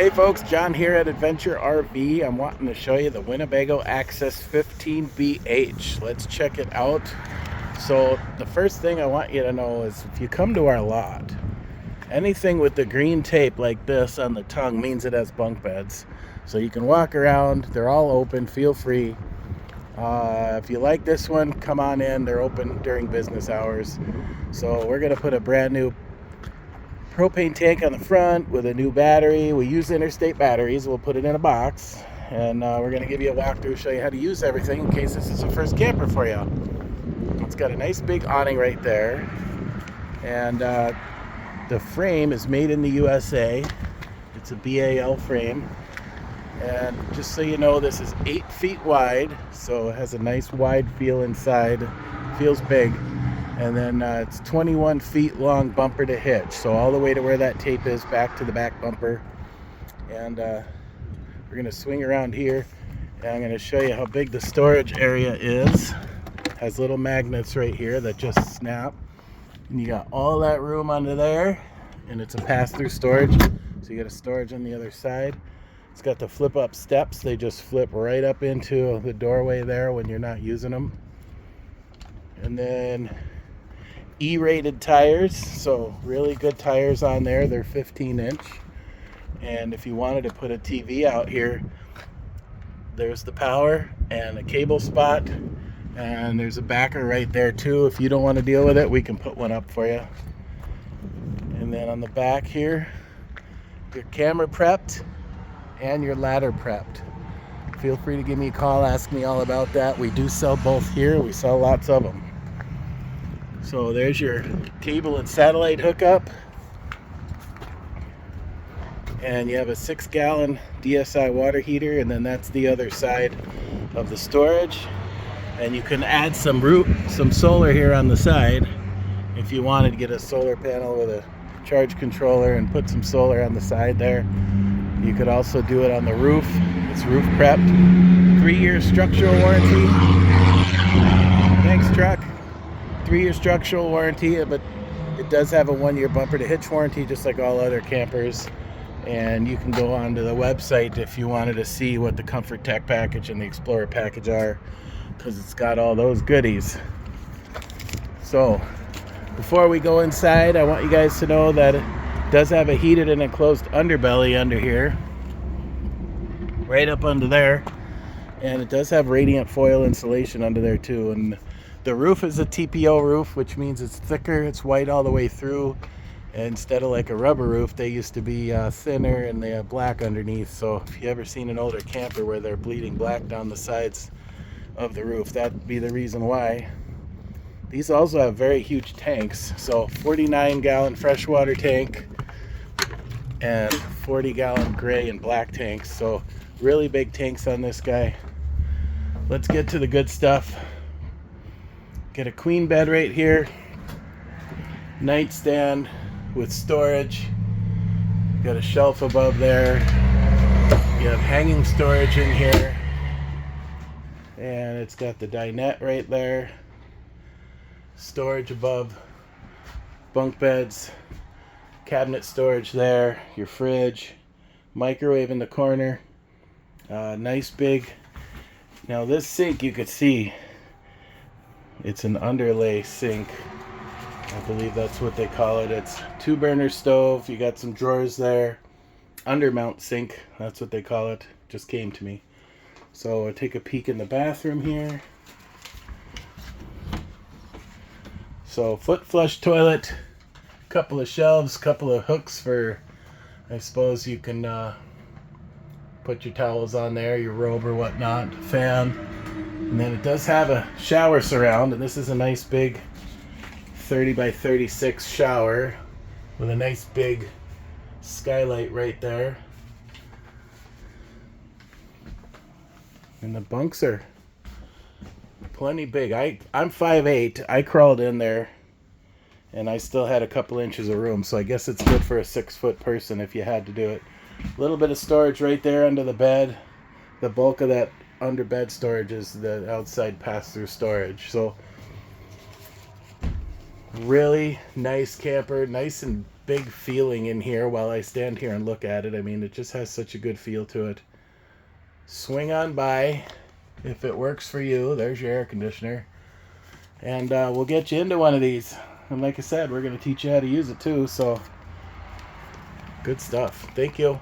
Hey folks, John here at Adventure RV. I'm wanting to show you the Winnebago Access 15BH. Let's check it out. So the first thing I want you to know is if you come to our lot, anything with the green tape like this on the tongue means it has bunk beds. So you can walk around, they're all open, feel free. If you like this one, come on in, they're open during business hours. So we're gonna put a brand new propane tank on the front with a new battery. We use interstate batteries. We'll put it in a box, and we're going to give you a walkthrough, show you how to use everything in case this is the first camper for you. It's got a nice big awning right there, and the frame is made in the USA. It's a BAL frame, and just so you know, this is 8 feet wide, so it has a nice wide feel inside. Feels big. And then it's 21 feet long bumper to hitch, so all the way to where that tape is back to the back bumper. And we're going to swing around here, and I'm going to show you how big the storage area is. It has little magnets right here that just snap, and you got all that room under there, and it's a pass-through storage, so you got a storage on the other side. It's got the flip-up steps. They just flip right up into the doorway there when you're not using them. And then E-rated tires, so really good tires on there. They're 15-inch, and if you wanted to put a TV out here, there's the power and a cable spot, and there's a backer right there too. If you don't want to deal with it, we can put one up for you. And then on the back here, your camera prepped and your ladder prepped. Feel free to give me a call, ask me all about that. We do sell both here. We sell lots of them. So there's your cable and satellite hookup, and you have a 6-gallon DSI water heater, and then that's the other side of the storage. And you can add some solar here on the side if you wanted to get a solar panel with a charge controller and put some solar on the side there. You could also do it on the roof. It's roof prepped. 3-year structural warranty. Thanks, truck. 3-year structural warranty, but it does have a 1-year bumper to hitch warranty, just like all other campers. And you can go onto the website if you wanted to see what the Comfort Tech package and the Explorer package are, because it's got all those goodies. So before we go inside, I want you guys to know that it does have a heated and enclosed underbelly under here, right up under there, and it does have radiant foil insulation under there too. And the roof is a TPO roof, which means it's thicker, it's white all the way through. And instead of like a rubber roof, they used to be thinner, and they have black underneath. So if you ever seen an older camper where they're bleeding black down the sides of the roof, that'd be the reason why. These also have very huge tanks. So 49-gallon freshwater tank and 40-gallon gray and black tanks. So really big tanks on this guy. Let's get to the good stuff. Get a queen bed right here, nightstand with storage, got a shelf above there, you have hanging storage in here, and it's got the dinette right there, storage above bunk beds, cabinet storage there, your fridge, microwave in the corner, nice big. Now this sink, you could see it's an underlay sink. I believe that's what they call it. It's 2-burner stove. You got some drawers there. Undermount sink, that's what they call it. Just came to me. So I'll take a peek in the bathroom here. So foot flush toilet, couple of shelves, couple of hooks for, I suppose you can put your towels on there, your robe or whatnot, fan. And then it does have a shower surround, and this is a nice big 30 by 36 shower with a nice big skylight right there. And the bunks are plenty big. I'm 5'8". I crawled in there, and I still had a couple inches of room, so I guess it's good for a 6-foot person if you had to do it. A little bit of storage right there under the bed. The bulk of that under bed storage is the outside pass-through storage. So really nice camper, nice and big feeling in here while I stand here and look at it. I mean, it just has such a good feel to it. Swing on by if it works for you. There's your air conditioner. And we'll get you into one of these. And like I said, we're going to teach you how to use it too. So, good stuff. Thank you.